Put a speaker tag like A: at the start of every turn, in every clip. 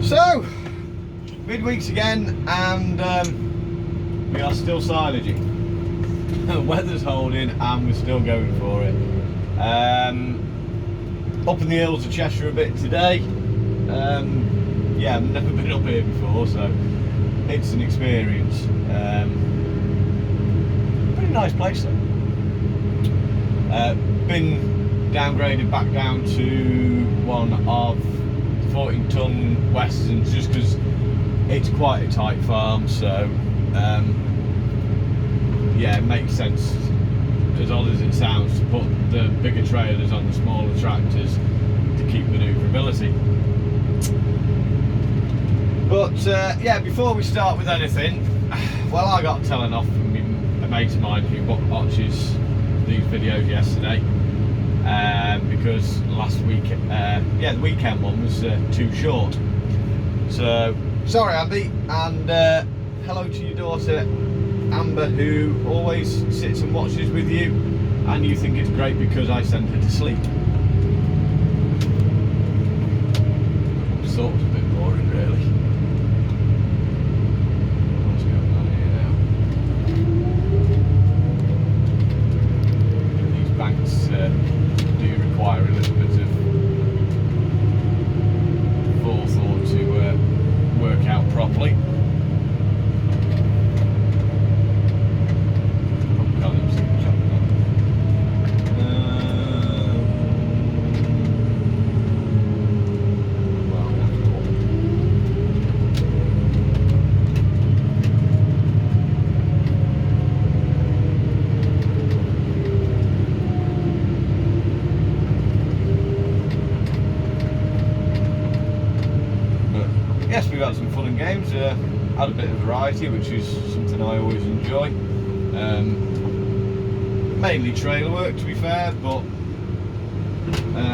A: So, midweeks again, and we are still silaging. The weather's holding, and we're still going for it. Up in the hills of Cheshire a bit today. Yeah, I've never been up here before, so it's an experience. Pretty nice place though. Been downgraded back down to one of 14-ton westerns just because it's quite a tight farm, so yeah, it makes sense, as odd as it sounds, to put the bigger trailers on the smaller tractors to keep manoeuvrability. But yeah, before we start with anything, well, I got telling off from a mate of mine who watches these videos yesterday because last week, yeah, the weekend one was too short. So sorry, Andy, and hello to your daughter Amber, who always sits and watches with you, and you think it's great because I send her to sleep. Sort of a bit boring, really. What's going on here now? These banks do require a little bit of forethought to work out properly. Yes, we've had some fun and games, had a bit of variety, which is something I always enjoy. Mainly trailer work, to be fair, but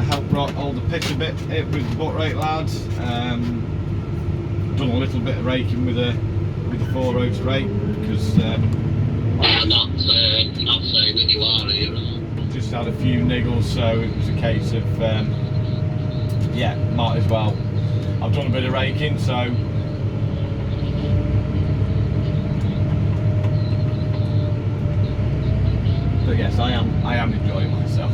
A: helped hold the pit a bit with the butt rake lads. Done a little bit of raking with a 4-rotor rake because
B: not saying that you are here.
A: Just had a few niggles, so it was a case of yeah, might as well. I've done a bit of raking, so but yes, I am enjoying myself.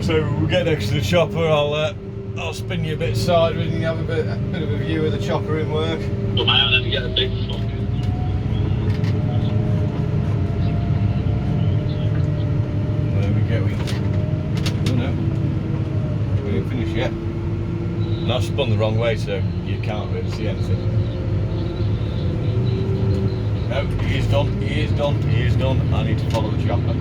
A: So we'll get next to the chopper. I'll spin you a bit sideways and you have a bit of a view of the chopper in work.
B: Come out and get a big fucking.
A: Oh no, we didn't finish yet. And I've spun the wrong way, so you can't really see anything. No, he is done, he is done, he is done. I need to follow the chopper.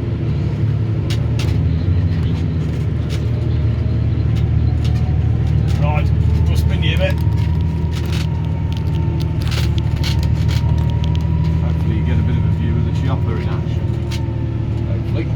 A: Right, we'll spin you a bit. Hopefully you get a bit of a view of the chopper in action. Hopefully.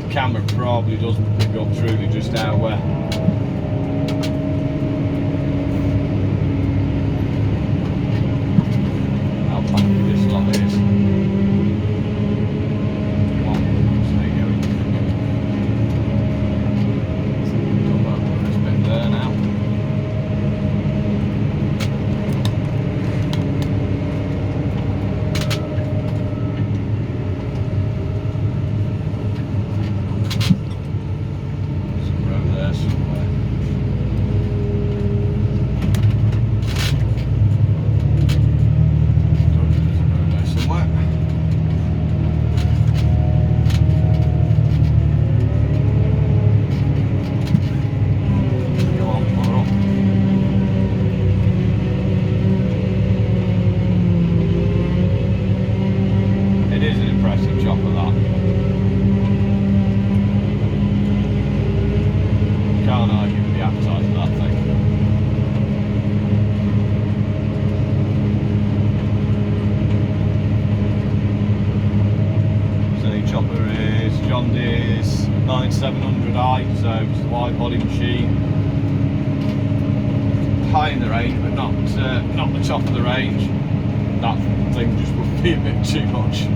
A: Camera probably doesn't pick up truly just how how funky this lot is. impressive chopper that. Can't argue with the appetite of that thing. So the chopper is John Deere's 9700i, so it's a wide body machine. High in the range, but not the top of the range. That thing just would be a bit too much.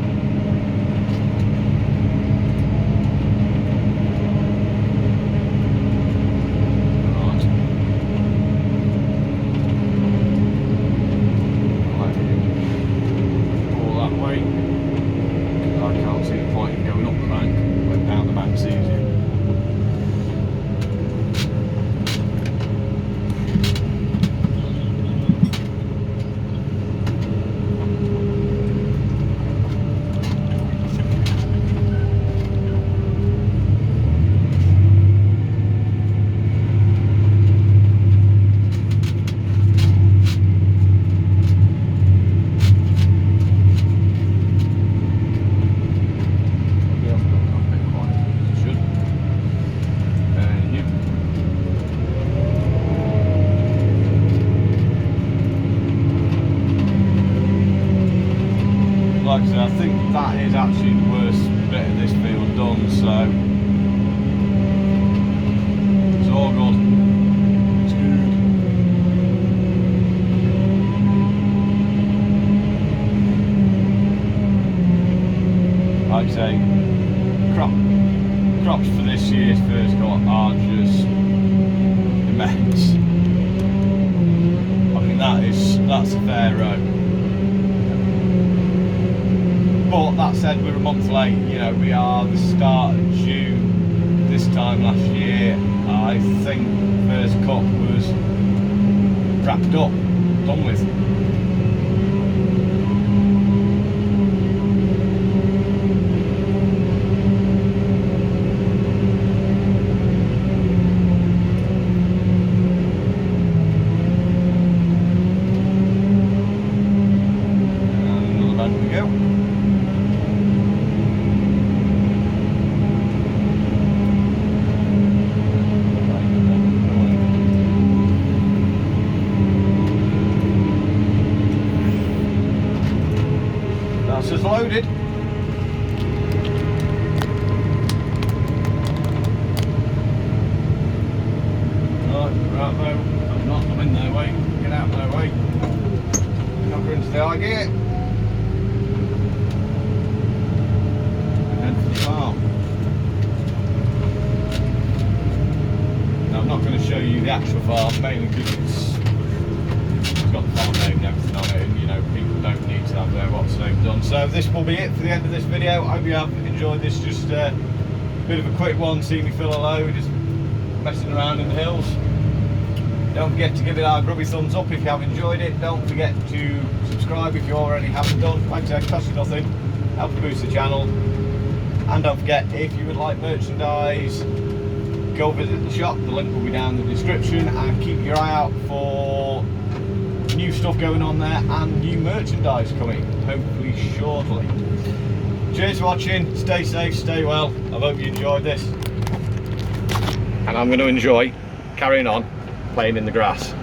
A: Like I said, I think that is actually the worst bit of this field done, so it's all good. It's good. Like I say, crops for this year's first cut are just immense. I mean that's a fair row. But that said, we're a month late. You know, we are the start of June. This time last year, I think first cut was wrapped up, done with. And another bend we go. That's just loaded. Right though, I'm not, I'm in their way. Get out of their way. Knock her into the high gear. And head for the farm. Now I'm not going to show you the actual farm, mainly because it's got the farm name and everything on it, and you know, people don't need to have their what's name done. So this will be it for the end of this video. I hope you have enjoyed this, just a bit of a quick one, see me fill a load, just messing around in the hills. Don't forget to give it a grubby thumbs up if you have enjoyed it. Don't forget to subscribe if you already haven't done. Like I said, costs you nothing, helps boost the channel. And don't forget, if you would like merchandise, go visit the shop, the link will be down in the description, and keep your eye out for new stuff going on there and new merchandise coming, hopefully shortly. Cheers for watching, stay safe, stay well. I hope you enjoyed this. And I'm going to enjoy carrying on playing in the grass.